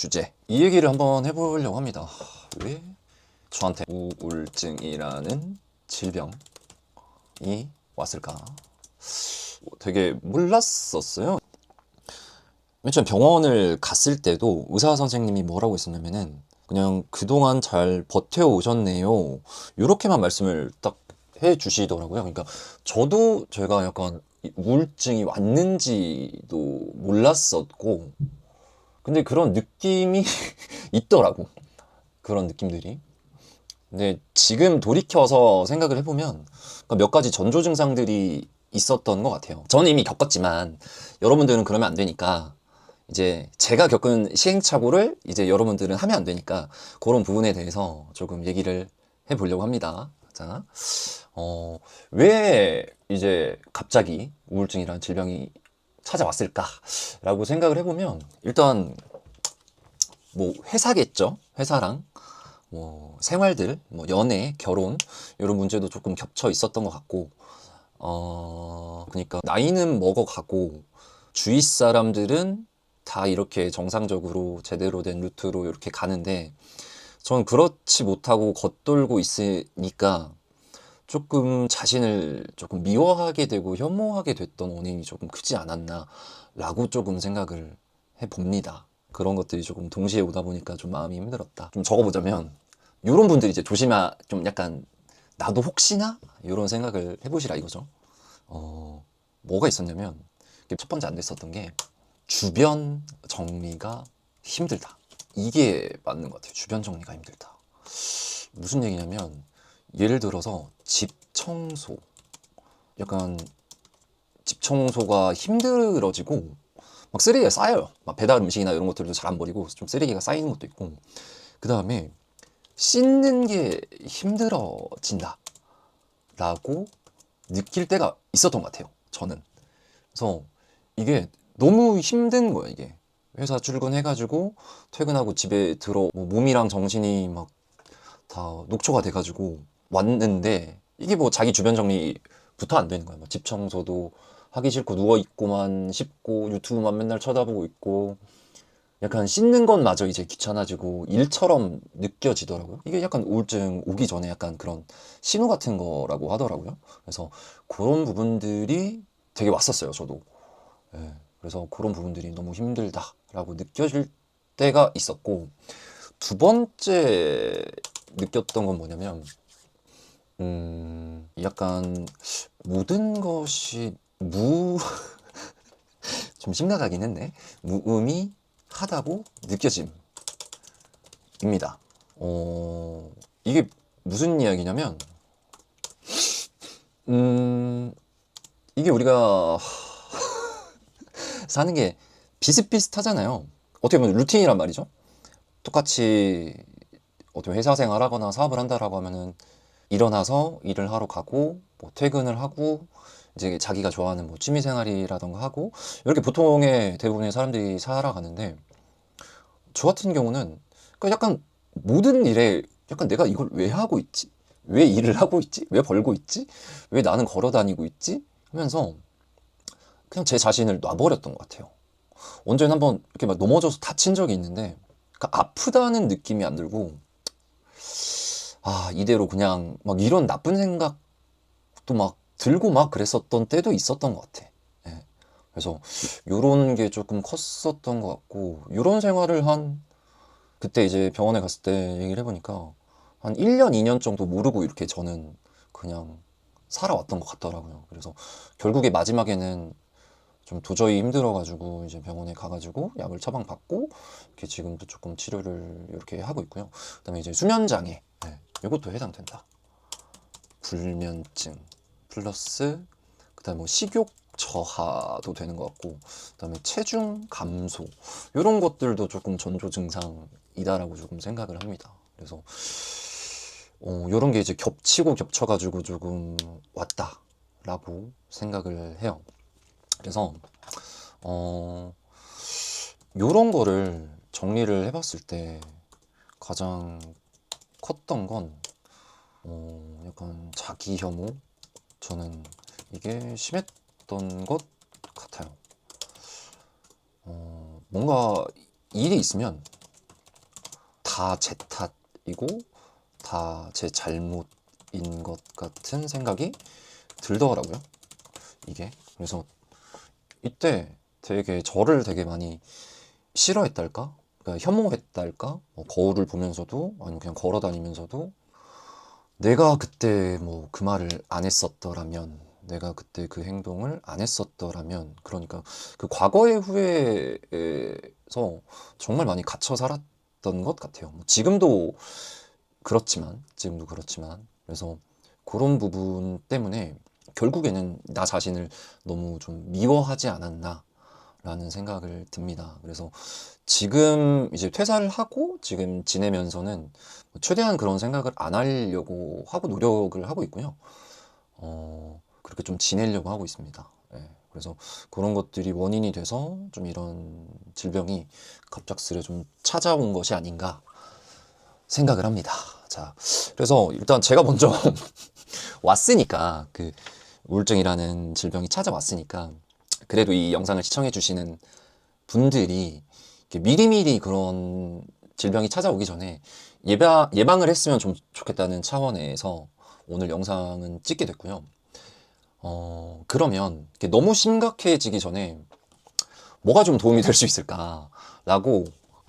주제, 이 얘기를 한번 해보려고 합니다. 왜 저한테 우울증이라는 질병이 왔을까? 되게 몰랐었어요. 맨 처음 병원을 갔을 때도 의사 선생님이 뭐라고 했었냐면은 그냥 그동안 잘 버텨오셨네요, 이렇게만 말씀을 딱 해주시더라고요. 그러니까 저도 제가 약간 우울증이 왔는지도 몰랐었고, 근데 그런 느낌이 있더라고. 그런 느낌들이. 근데 지금 돌이켜서 생각을 해보면 몇 가지 전조 증상들이 있었던 것 같아요. 저는 이미 겪었지만 여러분들은 그러면 안 되니까, 이제 제가 겪은 시행착오를 이제 여러분들은 하면 안 되니까 그런 부분에 대해서 조금 얘기를 해보려고 합니다. 자, 왜 이제 갑자기 우울증이라는 질병이 찾아왔을까라고 생각을 해보면, 일단 뭐 회사겠죠. 회사랑 뭐 생활들, 뭐 연애, 결혼, 이런 문제도 조금 겹쳐 있었던 것 같고, 그러니까 나이는 먹어가고 주위 사람들은 다 이렇게 정상적으로 제대로 된 루트로 이렇게 가는데 저는 그렇지 못하고 겉돌고 있으니까 조금 자신을 조금 미워하게 되고 혐오하게 됐던 원인이 조금 크지 않았나 라고 조금 생각을 해봅니다. 그런 것들이 조금 동시에 오다 보니까 좀 마음이 힘들었다. 좀 적어보자면 이런 분들이 이제 좀 약간 나도 혹시나 이런 생각을 해보시라 이거죠. 뭐가 있었냐면, 첫 번째 안 됐었던 게 주변 정리가 힘들다. 이게 맞는 것 같아요. 주변 정리가 힘들다. 무슨 얘기냐면, 예를 들어서 집 청소. 약간 집 청소가 힘들어지고 막 쓰레기가 쌓여요. 막 배달 음식이나 이런 것들도 잘 안 버리고 좀 쓰레기가 쌓이는 것도 있고, 그 다음에 씻는 게 힘들어진다 라고 느낄 때가 있었던 것 같아요, 저는. 그래서 이게 너무 힘든 거예요. 이게 회사 출근해가지고 퇴근하고 집에 들어 뭐 몸이랑 정신이 막 다 녹초가 돼가지고 왔는데, 이게 뭐 자기 주변 정리부터 안 되는 거예요. 뭐 집 청소도 하기 싫고 누워있고만 싶고 유튜브만 맨날 쳐다보고 있고, 약간 씻는 것마저 이제 귀찮아지고 일처럼 느껴지더라고요. 이게 약간 우울증 오기 전에 약간 그런 신호 같은 거라고 하더라고요. 그래서 그런 부분들이 되게 왔었어요, 저도. 예, 그래서 그런 부분들이 너무 힘들다라고 느껴질 때가 있었고, 두 번째 느꼈던 건 뭐냐면, 약간 모든 것이 좀 심각하긴 했네. 무의미 하다고 느껴짐입니다. 이게 무슨 이야기냐면, 이게 우리가 사는 게 비슷비슷하잖아요. 어떻게 보면 루틴이란 말이죠. 똑같이 어떻게 회사 생활하거나 사업을 한다라고 하면은 일어나서 일을 하러 가고 뭐 퇴근을 하고 이제 자기가 좋아하는 뭐 취미 생활이라던가 하고, 이렇게 보통의 대부분의 사람들이 살아가는데, 저 같은 경우는 그러니까 약간 모든 일에 약간 내가 이걸 왜 하고 있지? 왜 일을 하고 있지? 왜 벌고 있지? 왜 나는 걸어 다니고 있지? 하면서 그냥 제 자신을 놔버렸던 것 같아요. 언제는 한번 이렇게 막 넘어져서 다친 적이 있는데, 그러니까 아프다는 느낌이 안 들고, 아, 이대로 그냥 막 이런 나쁜 생각도 막 들고 막 그랬었던 때도 있었던 것 같아. 예. 그래서 요런 게 조금 컸었던 것 같고, 요런 생활을 그때 이제 병원에 갔을 때 얘기를 해보니까 한 1년, 2년 정도 모르고 이렇게 저는 그냥 살아왔던 것 같더라고요. 그래서 결국에 마지막에는 좀 도저히 힘들어가지고 이제 병원에 가가지고 약을 처방받고 이렇게 지금도 조금 치료를 이렇게 하고 있고요. 그다음에 이제 수면장애, 네, 이것도 해당된다. 불면증 플러스 그다음에 뭐 식욕 저하도 되는 것 같고, 그다음에 체중 감소, 이런 것들도 조금 전조 증상이다라고 조금 생각을 합니다. 그래서 이런 게 이제 겹치고 겹쳐가지고 조금 왔다라고 생각을 해요. 그래서 요런 거를 정리를 해봤을 때 가장 컸던 건 약간 자기 혐오? 저는 이게 심했던 것 같아요. 뭔가 일이 있으면 다 제 탓이고 다 제 잘못인 것 같은 생각이 들더라고요. 이게. 그래서 이때 되게 저를 되게 많이 싫어했달까? 그러니까 혐오했달까? 뭐 거울을 보면서도 아니면 그냥 걸어 다니면서도 내가 그때 뭐 그 말을 안 했었더라면, 내가 그때 그 행동을 안 했었더라면, 그러니까 그 과거의 후회에서 정말 많이 갇혀 살았던 것 같아요. 뭐 지금도 그렇지만, 그래서 그런 부분 때문에 결국에는 나 자신을 너무 좀 미워하지 않았나 라는 생각을 듭니다. 그래서 지금 이제 퇴사를 하고 지금 지내면서는 최대한 그런 생각을 안 하려고 하고 노력을 하고 있고요. 그렇게 좀 지내려고 하고 있습니다. 예, 그래서 그런 것들이 원인이 돼서 좀 이런 질병이 갑작스레 좀 찾아온 것이 아닌가 생각을 합니다. 자, 그래서 일단 제가 먼저 왔으니까, 그 우울증이라는 질병이 찾아왔으니까 그래도 이 영상을 시청해 주시는 분들이 이렇게 미리미리 그런 질병이 찾아오기 전에 예방을 했으면 좀 좋겠다는 차원에서 오늘 영상은 찍게 됐고요. 그러면 이렇게 너무 심각해지기 전에 뭐가 좀 도움이 될 수 있을까라고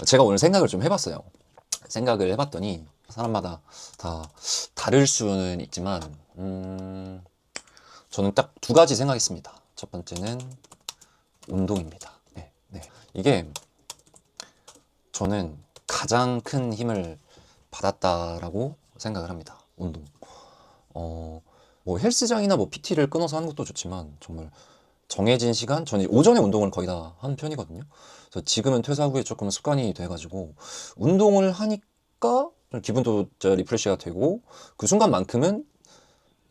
제가 오늘 생각을 좀 해봤어요. 생각을 해봤더니 사람마다 다 다를 수는 있지만, 저는 딱 두 가지 생각했습니다. 첫 번째는 운동입니다. 네, 네. 이게 저는 가장 큰 힘을 받았다라고 생각을 합니다. 운동. 뭐 헬스장이나 뭐 PT를 끊어서 하는 것도 좋지만 정말 정해진 시간, 저는 오전에 운동을 거의 다 하는 편이거든요. 그래서 지금은 퇴사 후에 조금 습관이 돼가지고 운동을 하니까 좀 기분도 리프레시가 되고 그 순간만큼은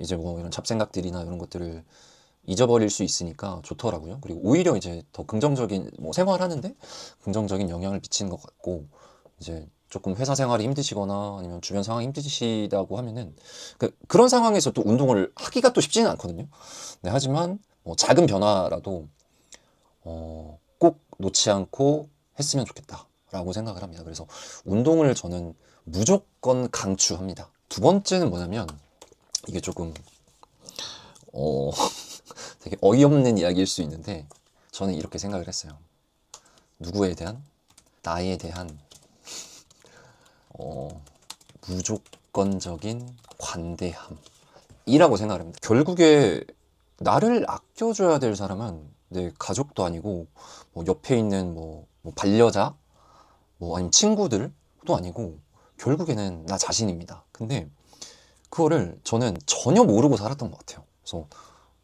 이제 뭐 이런 잡생각들이나 이런 것들을 잊어버릴 수 있으니까 좋더라고요. 그리고 오히려 이제 더 긍정적인 뭐 생활하는데 긍정적인 영향을 미치는 것 같고, 이제 조금 회사 생활이 힘드시거나 아니면 주변 상황이 힘드시다고 하면은 그런 상황에서 또 운동을 하기가 또 쉽지는 않거든요. 네, 하지만 뭐 작은 변화라도 꼭 놓지 않고 했으면 좋겠다라고 생각을 합니다. 그래서 운동을 저는 무조건 강추합니다. 두 번째는 뭐냐면, 이게 조금 어, 되게 어이없는 이야기일 수 있는데 저는 이렇게 생각을 했어요. 누구에 대한? 나에 대한 무조건적인 관대함이라고 생각을 합니다. 결국에 나를 아껴줘야 될 사람은 내 가족도 아니고 뭐 옆에 있는 뭐 반려자, 뭐 아니면 친구들도 아니고 결국에는 나 자신입니다. 근데 그거를 저는 전혀 모르고 살았던 것 같아요. 그래서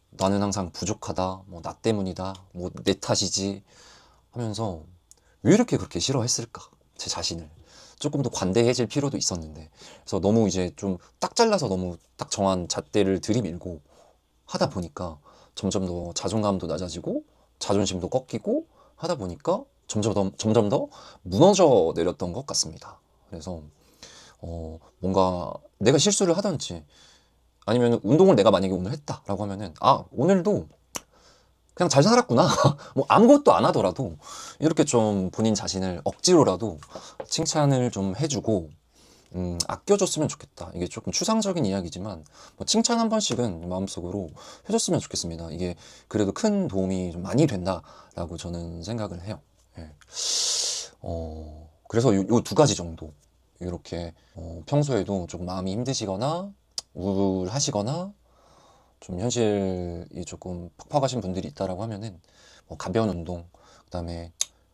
나는 항상 부족하다, 뭐 나 때문이다, 뭐 내 탓이지 하면서 왜 이렇게 그렇게 싫어했을까? 제 자신을. 조금 더 관대해질 필요도 있었는데. 그래서 너무 이제 좀 딱 잘라서 너무 딱 정한 잣대를 들이밀고 하다 보니까 점점 더 자존감도 낮아지고 자존심도 꺾이고 하다 보니까 점점 더 무너져 내렸던 것 같습니다. 그래서 뭔가 내가 실수를 하든지 아니면 운동을 내가 만약에 오늘 했다라고 하면은 오늘도 그냥 잘 살았구나. 뭐 아무것도 안 하더라도 이렇게 좀 본인 자신을 억지로라도 칭찬을 좀 해주고 아껴줬으면 좋겠다. 이게 조금 추상적인 이야기지만 뭐 칭찬 한 번씩은 마음속으로 해줬으면 좋겠습니다. 이게 그래도 큰 도움이 좀 많이 된다라고 저는 생각을 해요. 예. 그래서 요 두 가지 정도 이렇게 평소에도 조금 마음이 힘드시거나 우울하시거나 좀 현실이 조금 팍팍하신 분들이 있다라고 하면은 뭐 가벼운 운동, 그다음에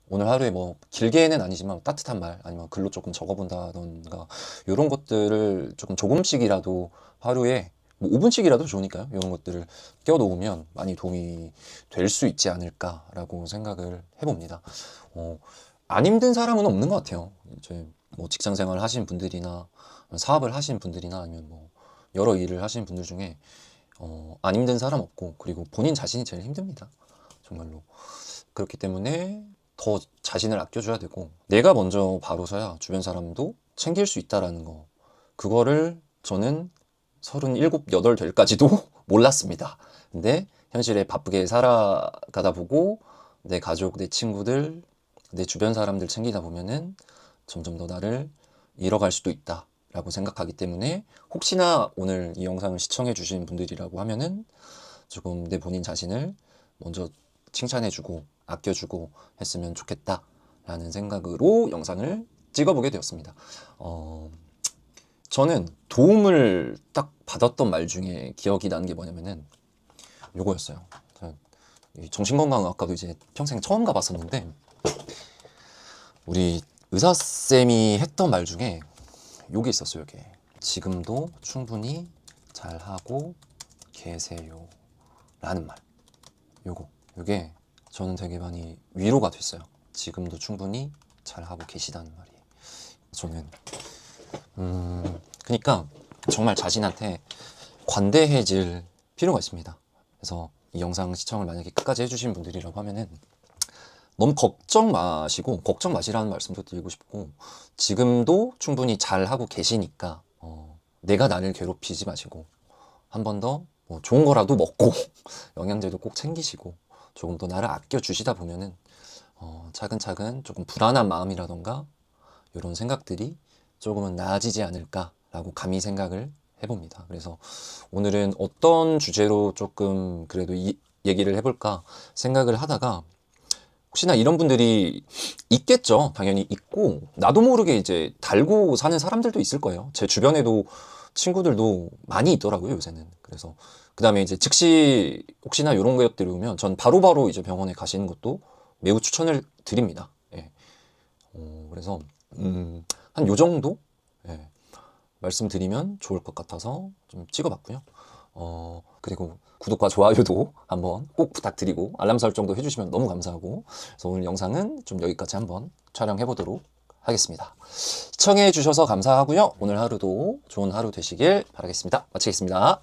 오늘 하루에 뭐 길게는 아니지만 따뜻한 말 아니면 글로 조금 적어본다던가 이런 것들을 조금 조금씩이라도 하루에 뭐 5분씩이라도 좋으니까요. 이런 것들을 껴놓으면 많이 도움이 될 수 있지 않을까라고 생각을 해봅니다. 안 힘든 사람은 없는 것 같아요. 이제 뭐 직장 생활을 하시는 분들이나 사업을 하시는 분들이나 아니면 뭐 여러 일을 하시는 분들 중에 안 힘든 사람 없고, 그리고 본인 자신이 제일 힘듭니다. 정말로. 그렇기 때문에 더 자신을 아껴줘야 되고, 내가 먼저 바로 서야 주변 사람도 챙길 수 있다라는 거. 그거를 저는 37, 8 될까지도 몰랐습니다. 근데 현실에 바쁘게 살아가다 보고 내 가족, 내 친구들, 내 주변 사람들 챙기다 보면은 점점 더 나를 잃어갈 수도 있다 라고 생각하기 때문에 혹시나 오늘 이 영상을 시청해 주신 분들이라고 하면은 조금 내 본인 자신을 먼저 칭찬해주고 아껴주고 했으면 좋겠다 라는 생각으로 영상을 찍어보게 되었습니다. 저는 도움을 딱 받았던 말 중에 기억이 나는 게 뭐냐면은 요거였어요. 정신건강의학과도 이제 평생 처음 가봤었는데 우리 의사쌤이 했던 말 중에 요게 있었어요. 요게 지금도 충분히 잘하고 계세요 라는 말. 요게 저는 되게 많이 위로가 됐어요. 지금도 충분히 잘하고 계시다는 말이. 저는 그러니까 정말 자신한테 관대해질 필요가 있습니다. 그래서 이 영상 시청을 만약에 끝까지 해주신 분들이라고 하면은 너무 걱정 마시고, 걱정 마시라는 말씀도 드리고 싶고, 지금도 충분히 잘하고 계시니까 내가 나를 괴롭히지 마시고 한 번 더 뭐 좋은 거라도 먹고 영양제도 꼭 챙기시고 조금 더 나를 아껴주시다 보면은 차근차근 조금 불안한 마음이라던가 이런 생각들이 조금은 나아지지 않을까라고 감히 생각을 해봅니다. 그래서 오늘은 어떤 주제로 조금 그래도 이 얘기를 해볼까 생각을 하다가 혹시나 이런 분들이 있겠죠. 당연히 있고 나도 모르게 이제 달고 사는 사람들도 있을 거예요. 제 주변에도 친구들도 많이 있더라고요, 요새는. 그래서 그 다음에 이제 즉시 혹시나 이런 것들이 오면 전 바로바로 이제 병원에 가시는 것도 매우 추천을 드립니다. 예. 그래서 한 요 정도 예. 말씀드리면 좋을 것 같아서 좀 찍어봤고요. 그리고 구독과 좋아요도 한번 꼭 부탁드리고 알람 설정도 해주시면 너무 감사하고, 그래서 오늘 영상은 좀 여기까지 한번 촬영해 보도록 하겠습니다. 시청해 주셔서 감사하고요. 오늘 하루도 좋은 하루 되시길 바라겠습니다. 마치겠습니다.